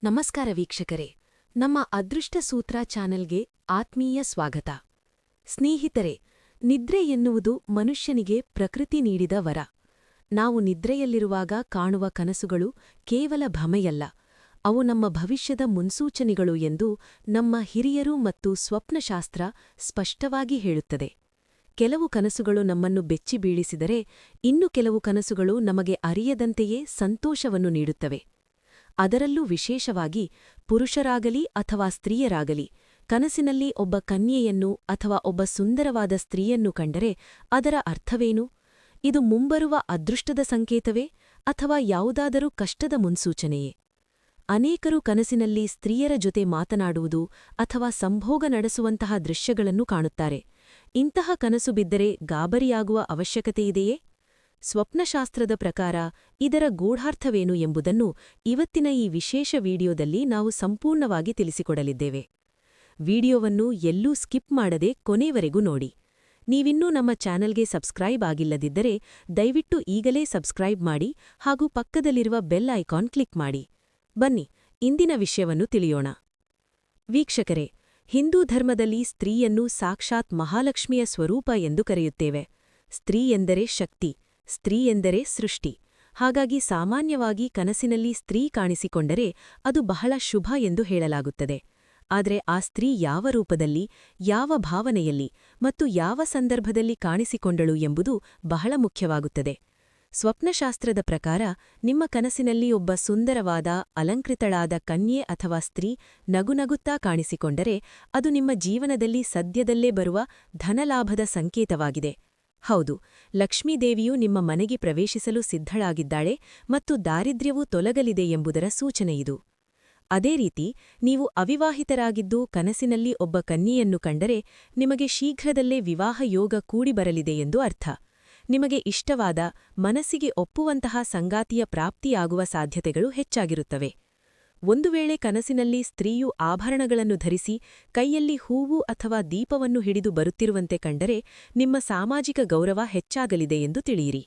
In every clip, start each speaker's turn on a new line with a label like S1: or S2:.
S1: ನಮಸ್ಕಾರ ವೀಕ್ಷಕರೇ, ನಮ್ಮ ಅದೃಷ್ಟ ಸೂತ್ರ ಚಾನೆಲ್ಗೆ ಆತ್ಮೀಯ ಸ್ವಾಗತ. ಸ್ನೇಹಿತರೆ, ನಿದ್ರೆ ಎನ್ನುವುದು ಮನುಷ್ಯನಿಗೆ ಪ್ರಕೃತಿ ನೀಡಿದ ವರ. ನಾವು ನಿದ್ರೆಯಲ್ಲಿರುವಾಗ ಕಾಣುವ ಕನಸುಗಳು ಕೇವಲ ಭ್ರಮೆಯಲ್ಲ, ಅವು ನಮ್ಮ ಭವಿಷ್ಯದ ಮುನ್ಸೂಚನೆಗಳು ಎಂದು ನಮ್ಮ ಹಿರಿಯರು ಮತ್ತು ಸ್ವಪ್ನಶಾಸ್ತ್ರ ಸ್ಪಷ್ಟವಾಗಿ ಹೇಳುತ್ತದೆ. ಕೆಲವು ಕನಸುಗಳು ನಮ್ಮನ್ನು ಬೆಚ್ಚಿ ಬೀಳಿಸಿದರೆ, ಇನ್ನು ಕೆಲವು ಕನಸುಗಳು ನಮಗೆ ಅರಿಯದಂತೆಯೇ ಸಂತೋಷವನ್ನು ನೀಡುತ್ತವೆ. ಅದರಲ್ಲೂ ವಿಶೇಷವಾಗಿ ಪುರುಷರಾಗಲಿ ಅಥವಾ ಸ್ತ್ರೀಯರಾಗಲಿ ಕನಸಿನಲ್ಲಿ ಒಬ್ಬ ಕನ್ಯೆಯನ್ನು ಅಥವಾ ಒಬ್ಬ ಸುಂದರವಾದ ಸ್ತ್ರೀಯನ್ನು ಕಂಡರೆ ಅದರ ಅರ್ಥವೇನು? ಇದು ಮುಂಬರುವ ಅದೃಷ್ಟದ ಸಂಕೇತವೇ ಅಥವಾ ಯಾವುದಾದರೂ ಕಷ್ಟದ ಮುನ್ಸೂಚನೆಯೇ? ಅನೇಕರು ಕನಸಿನಲ್ಲಿ ಸ್ತ್ರೀಯರ ಜೊತೆ ಮಾತನಾಡುವುದು ಅಥವಾ ಸಂಭೋಗ ನಡೆಸುವಂತಹ ದೃಶ್ಯಗಳನ್ನು ಕಾಣುತ್ತಾರೆ. ಇಂತಹ ಕನಸು ಬಿದ್ದರೆ ಗಾಬರಿಯಾಗುವ ಅವಶ್ಯಕತೆಯಿದೆಯೇ? ಸ್ವಪ್ನಶಾಸ್ತ್ರದ ಪ್ರಕಾರ ಇದರ ಗೂಢಾರ್ಥವೇನು ಎಂಬುದನ್ನು ಇವತ್ತಿನ ಈ ವಿಶೇಷ ವಿಡಿಯೋದಲ್ಲಿ ನಾವು ಸಂಪೂರ್ಣವಾಗಿ ತಿಳಿಸಿಕೊಡಲಿದ್ದೇವೆ. ವಿಡಿಯೋವನ್ನು ಎಲ್ಲೂ ಸ್ಕಿಪ್ ಮಾಡದೆ ಕೊನೆವರೆಗೂ ನೋಡಿ. ನೀವಿನ್ನೂ ನಮ್ಮ ಚಾನೆಲ್ಗೆ ಸಬ್ಸ್ಕ್ರೈಬ್ ಆಗಿಲ್ಲದಿದ್ದರೆ ದಯವಿಟ್ಟು ಈಗಲೇ ಸಬ್ಸ್ಕ್ರೈಬ್ ಮಾಡಿ ಹಾಗೂ ಪಕ್ಕದಲ್ಲಿರುವ ಬೆಲ್ ಐಕಾನ್ ಕ್ಲಿಕ್ ಮಾಡಿ. ಬನ್ನಿ, ಇಂದಿನ ವಿಷಯವನ್ನು ತಿಳಿಯೋಣ. ವೀಕ್ಷಕರೇ, ಹಿಂದೂ ಧರ್ಮದಲ್ಲಿ ಸ್ತ್ರೀಯನ್ನು ಸಾಕ್ಷಾತ್ ಮಹಾಲಕ್ಷ್ಮಿಯ ಸ್ವರೂಪ ಎಂದು ಕರೆಯುತ್ತೇವೆ. ಸ್ತ್ರೀ ಎಂದರೆ ಶಕ್ತಿ, ಸ್ತ್ರೀ ಎಂದರೆ ಸೃಷ್ಟಿ. ಹಾಗಾಗಿ ಸಾಮಾನ್ಯವಾಗಿ ಕನಸಿನಲ್ಲಿ ಸ್ತ್ರೀ ಕಾಣಿಸಿಕೊಂಡರೆ ಅದು ಬಹಳ ಶುಭ ಎಂದು ಹೇಳಲಾಗುತ್ತದೆ. ಆದರೆ ಆ ಸ್ತ್ರೀ ಯಾವ ರೂಪದಲ್ಲಿ, ಯಾವ ಭಾವನೆಯಲ್ಲಿ ಮತ್ತು ಯಾವ ಸಂದರ್ಭದಲ್ಲಿ ಕಾಣಿಸಿಕೊಂಡಳು ಎಂಬುದು ಬಹಳ ಮುಖ್ಯವಾಗುತ್ತದೆ. ಸ್ವಪ್ನಶಾಸ್ತ್ರದ ಪ್ರಕಾರ ನಿಮ್ಮ ಕನಸಿನಲ್ಲಿ ಒಬ್ಬ ಸುಂದರವಾದ, ಅಲಂಕೃತಳಾದ ಕನ್ಯೆ ಅಥವಾ ಸ್ತ್ರೀ ನಗುನಗುತ್ತಾ ಕಾಣಿಸಿಕೊಂಡರೆ ಅದು ನಿಮ್ಮ ಜೀವನದಲ್ಲಿ ಸದ್ಯದಲ್ಲೇ ಬರುವ ಧನಲಾಭದ ಸಂಕೇತವಾಗಿದೆ. ಹೌದು, ಲಕ್ಷ್ಮೀದೇವಿಯು ನಿಮ್ಮ ಮನೆಗೆ ಪ್ರವೇಶಿಸಲು ಸಿದ್ಧಳಾಗಿದ್ದಾಳೆ ಮತ್ತು ದಾರಿದ್ರ್ಯವೂ ತೊಲಗಲಿದೆ ಎಂಬುದರ ಸೂಚನೆಯಿದು. ಅದೇ ರೀತಿ ನೀವು ಅವಿವಾಹಿತರಾಗಿದ್ದು ಕನಸಿನಲ್ಲಿ ಒಬ್ಬ ಕನ್ಯೆಯನ್ನು ಕಂಡರೆ ನಿಮಗೆ ಶೀಘ್ರದಲ್ಲೇ ವಿವಾಹ ಯೋಗ ಕೂಡಿಬರಲಿದೆ ಎಂದು ಅರ್ಥ. ನಿಮಗೆ ಇಷ್ಟವಾದ, ಮನಸ್ಸಿಗೆ ಒಪ್ಪುವಂತಹ ಸಂಗಾತಿಯ ಪ್ರಾಪ್ತಿಯಾಗುವ ಸಾಧ್ಯತೆಗಳು ಹೆಚ್ಚಾಗಿರುತ್ತವೆ. ಒಂದು ವೇಳೆ ಕನಸಿನಲ್ಲಿ ಸ್ತ್ರೀಯು ಆಭರಣಗಳನ್ನು ಧರಿಸಿ ಕೈಯಲ್ಲಿ ಹೂವು ಅಥವಾ ದೀಪವನ್ನು ಹಿಡಿದು ಬರುತ್ತಿರುವಂತೆ ಕಂಡರೆ ನಿಮ್ಮ ಸಾಮಾಜಿಕ ಗೌರವ ಹೆಚ್ಚಾಗಲಿದೆ ಎಂದು ತಿಳಿಯಿರಿ.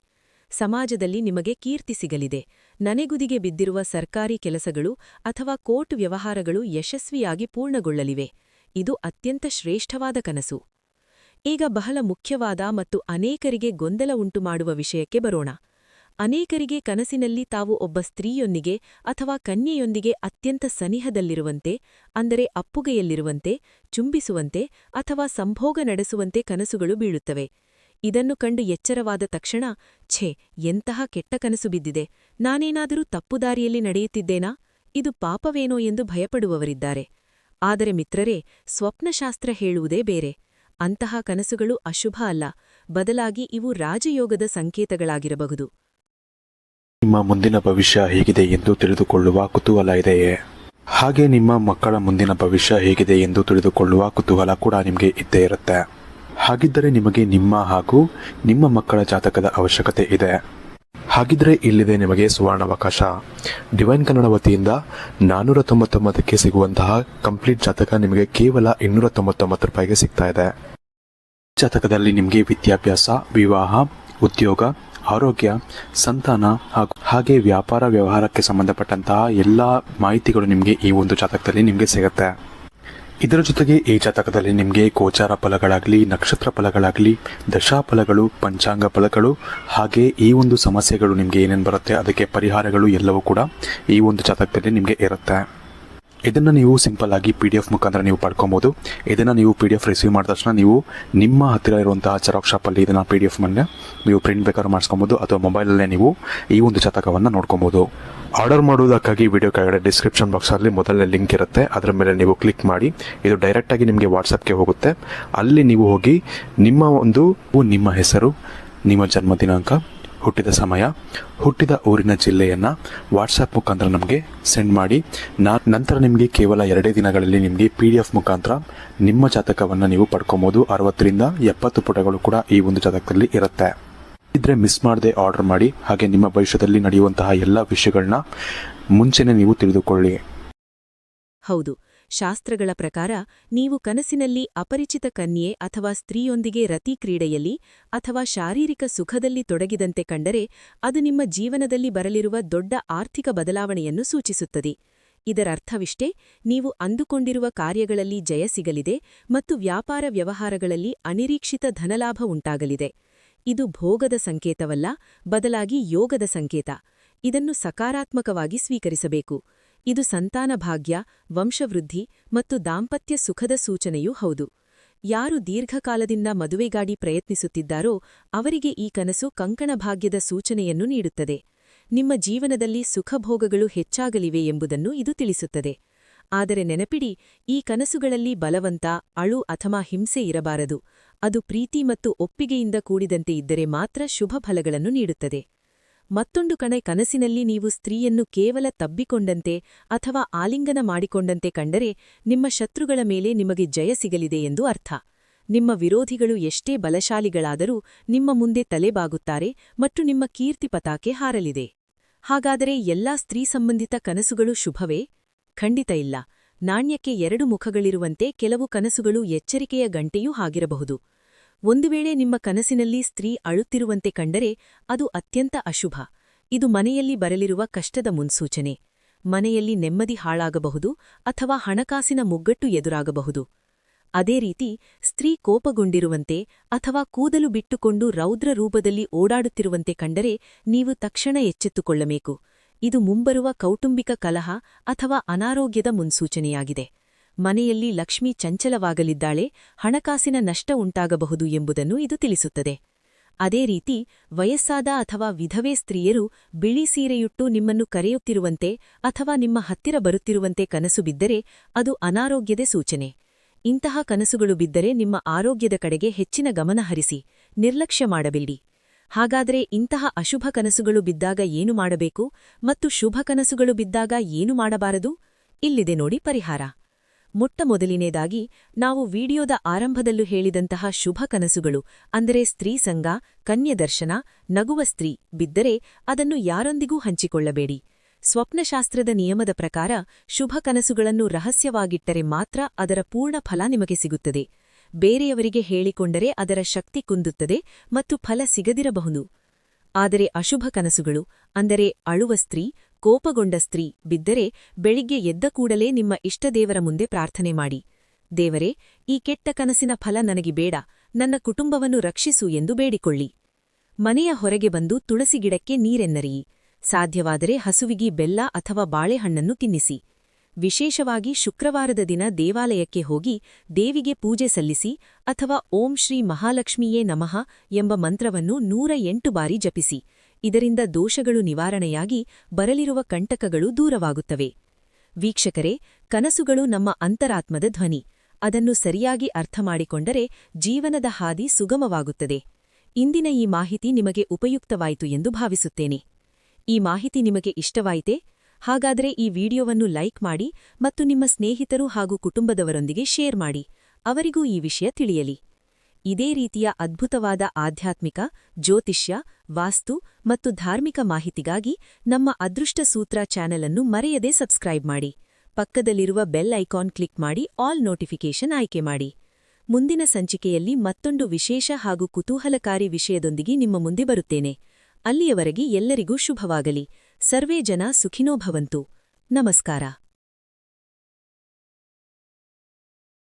S1: ಸಮಾಜದಲ್ಲಿ ನಿಮಗೆ ಕೀರ್ತಿ ಸಿಗಲಿದೆ. ನನೆಗುದಿಗೆ ಬಿದ್ದಿರುವ ಸರ್ಕಾರಿ ಕೆಲಸಗಳು ಅಥವಾ ಕೋರ್ಟ್ ವ್ಯವಹಾರಗಳು ಯಶಸ್ವಿಯಾಗಿ ಪೂರ್ಣಗೊಳ್ಳಲಿವೆ. ಇದು ಅತ್ಯಂತ ಶ್ರೇಷ್ಠವಾದ ಕನಸು. ಈಗ ಬಹಳ ಮುಖ್ಯವಾದ ಮತ್ತು ಅನೇಕರಿಗೆ ಗೊಂದಲ ಉಂಟುಮಾಡುವ ವಿಷಯಕ್ಕೆ ಬರೋಣ. ಅನೇಕರಿಗೆ ಕನಸಿನಲ್ಲಿ ತಾವು ಒಬ್ಬ ಸ್ತ್ರೀಯೊಂದಿಗೆ ಅಥವಾ ಕನ್ಯೆಯೊಂದಿಗೆ ಅತ್ಯಂತ ಸನಿಹದಲ್ಲಿರುವಂತೆ, ಅಂದರೆ ಅಪ್ಪುಗೆಯಲ್ಲಿರುವಂತೆ, ಚುಂಬಿಸುವಂತೆ ಅಥವಾ ಸಂಭೋಗ ನಡೆಸುವಂತೆ ಕನಸುಗಳು ಬೀಳುತ್ತವೆ. ಇದನ್ನು ಕಂಡು ಎಚ್ಚರವಾದ ತಕ್ಷಣ, ಛೇ, ಎಂತಹ ಕೆಟ್ಟ ಕನಸು ಬಿದ್ದಿದೆ, ನಾನೇನಾದರೂ ತಪ್ಪುದಾರಿಯಲ್ಲಿ ನಡೆಯುತ್ತಿದ್ದೇನಾ, ಇದು ಪಾಪವೇನೋ ಎಂದು ಭಯಪಡುವವರಿದ್ದಾರೆ. ಆದರೆ ಮಿತ್ರರೇ, ಸ್ವಪ್ನಶಾಸ್ತ್ರ ಹೇಳುವುದೇ ಬೇರೆ. ಅಂತಹ ಕನಸುಗಳು ಅಶುಭ ಅಲ್ಲ, ಬದಲಾಗಿ ಇವು ರಾಜಯೋಗದ ಸಂಕೇತಗಳಾಗಿರಬಹುದು.
S2: ನಿಮ್ಮ ಮುಂದಿನ ಭವಿಷ್ಯ ಹೇಗಿದೆ ಎಂದು ತಿಳಿದುಕೊಳ್ಳುವ ಕುತೂಹಲ ಇದೆಯೇ? ಹಾಗೆ ನಿಮ್ಮ ಮಕ್ಕಳ ಮುಂದಿನ ಭವಿಷ್ಯ ಹೇಗಿದೆ ಎಂದು ತಿಳಿದುಕೊಳ್ಳುವ ಕುತೂಹಲ ಕೂಡ ನಿಮಗೆ ಇದ್ದೇ ಇರುತ್ತೆ. ಹಾಗಿದ್ದರೆ ನಿಮಗೆ ನಿಮ್ಮ ಹಾಗೂ ನಿಮ್ಮ ಮಕ್ಕಳ ಜಾತಕದ ಅವಶ್ಯಕತೆ ಇದೆ. ಹಾಗಿದ್ರೆ ಇಲ್ಲಿದೆ ನಿಮಗೆ ಸುವರ್ಣಾವಕಾಶ. ಡಿವೈನ್ ಕನ್ನಡ ವತಿಯಿಂದ 499ಕ್ಕೆ ಸಿಗುವಂತಹ ಕಂಪ್ಲೀಟ್ ಜಾತಕ ನಿಮಗೆ ಕೇವಲ 299 ರೂಪಾಯಿಗೆ ಸಿಗ್ತಾ ಇದೆ. ಜಾತಕದಲ್ಲಿ ನಿಮಗೆ ವಿದ್ಯಾಭ್ಯಾಸ, ವಿವಾಹ, ಉದ್ಯೋಗ, ಆರೋಗ್ಯ, ಸಂತಾನ ಹಾಗೆ ವ್ಯಾಪಾರ ವ್ಯವಹಾರಕ್ಕೆ ಸಂಬಂಧಪಟ್ಟಂತಹ ಎಲ್ಲ ಮಾಹಿತಿಗಳು ನಿಮಗೆ ಈ ಒಂದು ಜಾತಕದಲ್ಲಿ ನಿಮಗೆ ಸಿಗುತ್ತೆ. ಇದರ ಜೊತೆಗೆ ಈ ಜಾತಕದಲ್ಲಿ ನಿಮಗೆ ಗೋಚಾರ ಫಲಗಳಾಗಲಿ, ನಕ್ಷತ್ರ ಫಲಗಳಾಗಲಿ, ದಶಾಫಲಗಳು, ಪಂಚಾಂಗ ಫಲಗಳು, ಹಾಗೆ ಈ ಒಂದು ಸಮಸ್ಯೆಗಳು ನಿಮಗೆ ಏನೇನು ಬರುತ್ತೆ ಅದಕ್ಕೆ ಪರಿಹಾರಗಳು ಎಲ್ಲವೂ ಕೂಡ ಈ ಒಂದು ಜಾತಕದಲ್ಲಿ ನಿಮಗೆ ಇರುತ್ತೆ. ಇದನ್ನು ನೀವು ಸಿಂಪಲ್ ಆಗಿ PDF ಮುಖಾಂತರ ನೀವು ಪಡ್ಕೊಬೋದು. ಇದನ್ನು ನೀವು PDF ರಿಸೀವ್ ಮಾಡಿದ ತಕ್ಷಣ ನೀವು ನಿಮ್ಮ ಹತ್ತಿರ ಇರುವಂತಹ ಜೆರಾಕ್ಸ್ ಶಾಪಲ್ಲಿ ಇದನ್ನು PDF ಮೇಲೆ ನೀವು ಪ್ರಿಂಟ್ ಬೇಕಾದ್ರೂ ಮಾಡಿಸ್ಕೊಬೋದು ಅಥವಾ ಮೊಬೈಲಲ್ಲೇ ನೀವು ಈ ಒಂದು ಜಾತಕವನ್ನು ನೋಡ್ಕೊಬೋದು. ಆರ್ಡರ್ ಮಾಡುವುದಕ್ಕಾಗಿ ವಿಡಿಯೋ ಕೆಳಗಡೆ ಡಿಸ್ಕ್ರಿಪ್ಷನ್ ಬಾಕ್ಸಲ್ಲಿ ಮೊದಲನೇ ಲಿಂಕ್ ಇರುತ್ತೆ, ಅದರ ಮೇಲೆ ನೀವು ಕ್ಲಿಕ್ ಮಾಡಿ. ಇದು ಡೈರೆಕ್ಟಾಗಿ ನಿಮಗೆ ವಾಟ್ಸಪ್ಗೆ ಹೋಗುತ್ತೆ. ಅಲ್ಲಿ ನೀವು ಹೋಗಿ ನಿಮ್ಮ ಹೆಸರು, ನಿಮ್ಮ ಜನ್ಮ ದಿನಾಂಕ, ಹುಟ್ಟಿದ ಸಮಯ, ಹುಟ್ಟಿದ ಊರಿನ ಜಿಲ್ಲೆಯನ್ನು ವಾಟ್ಸಪ್ ಮುಖಾಂತರ ನಮಗೆ ಸೆಂಡ್ ಮಾಡಿ. ನಂತರ ನಿಮಗೆ ಕೇವಲ 2 ದಿನಗಳಲ್ಲಿ ನಿಮಗೆ PDF ಮುಖಾಂತರ ನಿಮ್ಮ ಜಾತಕವನ್ನು ನೀವು ಪಡ್ಕೊಬೋದು. 60ರಿಂದ 70 ಪುಟಗಳು ಕೂಡ ಈ ಒಂದು ಜಾತಕದಲ್ಲಿ ಇರುತ್ತೆ. ಇದ್ರೆ ಮಿಸ್ ಮಾಡದೆ ಆರ್ಡರ್ ಮಾಡಿ. ಹಾಗೆ ನಿಮ್ಮ ಭವಿಷ್ಯದಲ್ಲಿ ನಡೆಯುವಂತಹ ಎಲ್ಲ ವಿಷಯಗಳನ್ನ ಮುಂಚೆನೇ ನೀವು ತಿಳಿದುಕೊಳ್ಳಿ.
S1: ಹೌದು, ಶಾಸ್ತ್ರಗಳ ಪ್ರಕಾರ ನೀವು ಕನಸಿನಲ್ಲಿ ಅಪರಿಚಿತ ಕನ್ಯೆ ಅಥವಾ ಸ್ತ್ರೀಯೊಂದಿಗೆ ರತಿ ಕ್ರೀಡೆಯಲ್ಲಿ ಅಥವಾ ಶಾರೀರಿಕ ಸುಖದಲ್ಲಿ ತೊಡಗಿದಂತೆ ಕಂಡರೆ ಅದು ನಿಮ್ಮ ಜೀವನದಲ್ಲಿ ಬರಲಿರುವ ದೊಡ್ಡ ಆರ್ಥಿಕ ಬದಲಾವಣೆಯನ್ನು ಸೂಚಿಸುತ್ತದೆ. ಇದರರ್ಥವಿಷ್ಟೇ, ನೀವು ಅಂದುಕೊಂಡಿರುವ ಕಾರ್ಯಗಳಲ್ಲಿ ಜಯ ಸಿಗಲಿದೆ ಮತ್ತು ವ್ಯಾಪಾರ ವ್ಯವಹಾರಗಳಲ್ಲಿ ಅನಿರೀಕ್ಷಿತ ಧನಲಾಭ ಉಂಟಾಗಲಿದೆ. ಇದು ಭೋಗದ ಸಂಕೇತವಲ್ಲ, ಬದಲಾಗಿ ಯೋಗದ ಸಂಕೇತ. ಇದನ್ನು ಸಕಾರಾತ್ಮಕವಾಗಿ ಸ್ವೀಕರಿಸಬೇಕು. ಇದು ಸಂತಾನ ಭಾಗ್ಯ, ವಂಶವೃದ್ಧಿ ಮತ್ತು ದಾಂಪತ್ಯ ಸುಖದ ಸೂಚನೆಯೂ ಹೌದು. ಯಾರು ದೀರ್ಘಕಾಲದಿಂದ ಮದುವೆಗಾಗಿ ಪ್ರಯತ್ನಿಸುತ್ತಿದ್ದಾರೋ ಅವರಿಗೆ ಈ ಕನಸು ಕಂಕಣ ಭಾಗ್ಯದ ಸೂಚನೆಯನ್ನು ನೀಡುತ್ತದೆ. ನಿಮ್ಮ ಜೀವನದಲ್ಲಿ ಸುಖಭೋಗಗಳು ಹೆಚ್ಚಾಗಲಿವೆ ಎಂಬುದನ್ನು ಇದು ತಿಳಿಸುತ್ತದೆ. ಆದರೆ ನೆನಪಿಡಿ, ಈ ಕನಸುಗಳಲ್ಲಿ ಬಲವಂತ, ಅಳು ಅಥವಾ ಹಿಂಸೆ ಇರಬಾರದು. ಅದು ಪ್ರೀತಿ ಮತ್ತು ಒಪ್ಪಿಗೆಯಿಂದ ಕೂಡಿದಂತೆ ಇದ್ದರೆ ಮಾತ್ರ ಶುಭ ಫಲಗಳನ್ನು ನೀಡುತ್ತದೆ. ಮತ್ತೊಂದು ಕನಸಿನಲ್ಲಿ ನೀವು ಸ್ತ್ರೀಯನ್ನು ಕೇವಲ ತಬ್ಬಿಕೊಂಡಂತೆ ಅಥವಾ ಆಲಿಂಗನ ಮಾಡಿಕೊಂಡಂತೆ ಕಂಡರೆ ನಿಮ್ಮ ಶತ್ರುಗಳ ಮೇಲೆ ನಿಮಗೆ ಜಯ ಸಿಗಲಿದೆ ಎಂದು ಅರ್ಥ. ನಿಮ್ಮ ವಿರೋಧಿಗಳು ಎಷ್ಟೇ ಬಲಶಾಲಿಗಳಾದರೂ ನಿಮ್ಮ ಮುಂದೆ ತಲೆಬಾಗುತ್ತಾರೆ ಮತ್ತು ನಿಮ್ಮ ಕೀರ್ತಿ ಪತಾಕೆ ಹಾರಲಿದೆ. ಹಾಗಾದರೆ ಎಲ್ಲಾ ಸ್ತ್ರೀ ಸಂಬಂಧಿತ ಕನಸುಗಳು ಶುಭವೇ? ಖಂಡಿತ ಇಲ್ಲ. ನಾಣ್ಯಕ್ಕೆ ಎರಡು ಮುಖಗಳಿರುವಂತೆ ಕೆಲವು ಕನಸುಗಳು ಎಚ್ಚರಿಕೆಯ ಗಂಟೆಯೂ ಆಗಿರಬಹುದು. ಒಂದು ವೇಳೆ ನಿಮ್ಮ ಕನಸಿನಲ್ಲಿ ಸ್ತ್ರೀ ಅಳುತ್ತಿರುವಂತೆ ಕಂಡರೆ ಅದು ಅತ್ಯಂತ ಅಶುಭ. ಇದು ಮನೆಯಲ್ಲಿ ಬರಲಿರುವ ಕಷ್ಟದ ಮುನ್ಸೂಚನೆ. ಮನೆಯಲ್ಲಿ ನೆಮ್ಮದಿ ಹಾಳಾಗಬಹುದು ಅಥವಾ ಹಣಕಾಸಿನ ಮುಗ್ಗಟ್ಟು ಎದುರಾಗಬಹುದು. ಅದೇ ರೀತಿ ಸ್ತ್ರೀ ಕೋಪಗೊಂಡಿರುವಂತೆ ಅಥವಾ ಕೂದಲು ಬಿಟ್ಟುಕೊಂಡು ರೌದ್ರ ರೂಪದಲ್ಲಿ ಓಡಾಡುತ್ತಿರುವಂತೆ ಕಂಡರೆ ನೀವು ತಕ್ಷಣ ಎಚ್ಚೆತ್ತುಕೊಳ್ಳಬೇಕು. ಇದು ಮುಂಬರುವ ಕೌಟುಂಬಿಕ ಕಲಹ ಅಥವಾ ಅನಾರೋಗ್ಯದ ಮುನ್ಸೂಚನೆಯಾಗಿದೆ. ಮನೆಯಲ್ಲಿ ಲಕ್ಷ್ಮಿ ಚಂಚಲವಾಗಲಿದ್ದಾಳೆ, ಹಣಕಾಸಿನ ನಷ್ಟ ಉಂಟಾಗಬಹುದು ಎಂಬುದನ್ನು ಇದು ತಿಳಿಸುತ್ತದೆ. ಅದೇ ರೀತಿ ವಯಸ್ಸಾದ ಅಥವಾ ವಿಧವೆ ಸ್ತ್ರೀಯರು ಬಿಳಿ ಸೀರೆಯುಟ್ಟು ನಿಮ್ಮನ್ನು ಕರೆಯುತ್ತಿರುವಂತೆ ಅಥವಾ ನಿಮ್ಮ ಹತ್ತಿರ ಬರುತ್ತಿರುವಂತೆ ಕನಸು ಬಿದ್ದರೆ ಅದು ಅನಾರೋಗ್ಯದ ಸೂಚನೆ. ಇಂತಹ ಕನಸುಗಳು ಬಿದ್ದರೆ ನಿಮ್ಮ ಆರೋಗ್ಯದ ಕಡೆಗೆ ಹೆಚ್ಚಿನ ಗಮನ ಹರಿಸಿ, ನಿರ್ಲಕ್ಷ್ಯ ಮಾಡಬೇಡಿ. ಹಾಗಾದರೆ ಇಂತಹ ಅಶುಭ ಕನಸುಗಳು ಬಿದ್ದಾಗ ಏನು ಮಾಡಬೇಕು ಮತ್ತು ಶುಭ ಕನಸುಗಳು ಬಿದ್ದಾಗ ಏನು ಮಾಡಬಾರದು? ಇಲ್ಲಿದೆ ನೋಡಿ ಪರಿಹಾರ. ಮೊಟ್ಟಮೊದಲಿನೇದಾಗಿ, ನಾವು ವಿಡಿಯೋದ ಆರಂಭದಲ್ಲೂ ಹೇಳಿದಂತಹ ಶುಭ ಕನಸುಗಳು ಅಂದರೆ ಸ್ತ್ರೀ ಸಂಗ, ಕನ್ಯದರ್ಶನ, ನಗುವ ಸ್ತ್ರೀ ಬಿದ್ದರೆ ಅದನ್ನು ಯಾರೊಂದಿಗೂ ಹಂಚಿಕೊಳ್ಳಬೇಡಿ. ಸ್ವಪ್ನಶಾಸ್ತ್ರದ ನಿಯಮದ ಪ್ರಕಾರ ಶುಭ ಕನಸುಗಳನ್ನು ರಹಸ್ಯವಾಗಿಟ್ಟರೆ ಮಾತ್ರ ಅದರ ಪೂರ್ಣ ಫಲ ನಿಮಗೆ ಸಿಗುತ್ತದೆ. ಬೇರೆಯವರಿಗೆ ಹೇಳಿಕೊಂಡರೆ ಅದರ ಶಕ್ತಿ ಕುಂದುತ್ತದೆ ಮತ್ತು ಫಲ ಸಿಗದಿರಬಹುದು. ಆದರೆ ಅಶುಭ ಕನಸುಗಳು ಅಂದರೆ ಅಳುವ ಸ್ತ್ರೀ, ಕೋಪಗೊಂಡ ಸ್ತ್ರೀ ಬಿದ್ದರೆ ಬೆಳಿಗ್ಗೆ ಎದ್ದ ಕೂಡಲೇ ನಿಮ್ಮ ಇಷ್ಟದೇವರ ಮುಂದೆ ಪ್ರಾರ್ಥನೆ ಮಾಡಿ. ದೇವರೇ, ಈ ಕೆಟ್ಟ ಕನಸಿನ ಫಲ ನನಗೆ ಬೇಡ, ನನ್ನ ಕುಟುಂಬವನ್ನು ರಕ್ಷಿಸು ಎಂದು ಬೇಡಿಕೊಳ್ಳಿ. ಮನೆಯ ಹೊರಗೆ ಬಂದು ತುಳಸಿ ಗಿಡಕ್ಕೆ ನೀರೆನ್ನರಿಯಿ. ಸಾಧ್ಯವಾದರೆ ಹಸುವಿಗೆ ಬೆಲ್ಲ ಅಥವಾ ಬಾಳೆಹಣ್ಣನ್ನು ತಿನ್ನಿಸಿ. ವಿಶೇಷವಾಗಿ ಶುಕ್ರವಾರದ ದಿನ ದೇವಾಲಯಕ್ಕೆ ಹೋಗಿ ದೇವಿಗೆ ಪೂಜೆ ಸಲ್ಲಿಸಿ ಅಥವಾ ಓಂ ಶ್ರೀ ಮಹಾಲಕ್ಷ್ಮಿಯೇ ನಮಃ ಎಂಬ ಮಂತ್ರವನ್ನು 108 ಬಾರಿ ಜಪಿಸಿ. ಇದರಿಂದ ದೋಷಗಳು ನಿವಾರಣೆಯಾಗಿ ಬರಲಿರುವ ಕಂಟಕಗಳು ದೂರವಾಗುತ್ತವೆ. ವೀಕ್ಷಕರೇ, ಕನಸುಗಳು ನಮ್ಮ ಅಂತರಾತ್ಮದ ಧ್ವನಿ. ಅದನ್ನು ಸರಿಯಾಗಿ ಅರ್ಥಮಾಡಿಕೊಂಡರೆ ಜೀವನದ ಹಾದಿ ಸುಗಮವಾಗುತ್ತದೆ. ಇಂದಿನ ಈ ಮಾಹಿತಿ ನಿಮಗೆ ಉಪಯುಕ್ತವಾಯಿತು ಎಂದು ಭಾವಿಸುತ್ತೇನೆ. ಈ ಮಾಹಿತಿ ನಿಮಗೆ ಇಷ್ಟವಾಯಿತೇ? ಹಾಗಾದರೆ ಈ ವಿಡಿಯೋವನ್ನು ಲೈಕ್ ಮಾಡಿ ಮತ್ತು ನಿಮ್ಮ ಸ್ನೇಹಿತರು ಹಾಗೂ ಕುಟುಂಬದವರೊಂದಿಗೆ ಶೇರ್ ಮಾಡಿ. ಅವರಿಗೂ ಈ ವಿಷಯ ತಿಳಿಯಲಿ. ಇದೇ ರೀತಿಯ ಅದ್ಭುತವಾದ ಆಧ್ಯಾತ್ಮಿಕ, ಜ್ಯೋತಿಷ್ಯ, ವಾಸ್ತು ಮತ್ತು ಧಾರ್ಮಿಕ ಮಾಹಿತಿಗಾಗಿ ನಮ್ಮ ಅದೃಷ್ಟ ಸೂತ್ರ ಚಾನೆಲ್ ಅನ್ನು ಮರೆಯದೆ ಸಬ್ಸ್ಕ್ರೈಬ್ ಮಾಡಿ. ಪಕ್ಕದಲ್ಲಿರುವ ಬೆಲ್ ಐಕಾನ್ ಕ್ಲಿಕ್ ಮಾಡಿ ಆಲ್ ನೋಟಿಫಿಕೇಶನ್ ಆಯ್ಕೆ ಮಾಡಿ. ಮುಂದಿನ ಸಂಚಿಕೆಯಲ್ಲಿ ಮತ್ತೊಂದು ವಿಶೇಷ ಹಾಗೂ ಕುತೂಹಲಕಾರಿ ವಿಷಯದೊಂದಿಗೆ ನಿಮ್ಮ ಮುಂದೆ ಬರುತ್ತೇನೆ. ಅಲ್ಲಿಯವರೆಗೆ ಎಲ್ಲರಿಗೂ ಶುಭವಾಗಲಿ. ಸರ್ವೇ ಜನ ಸುಖಿನೋ ಭವಂತು. ನಮಸ್ಕಾರ.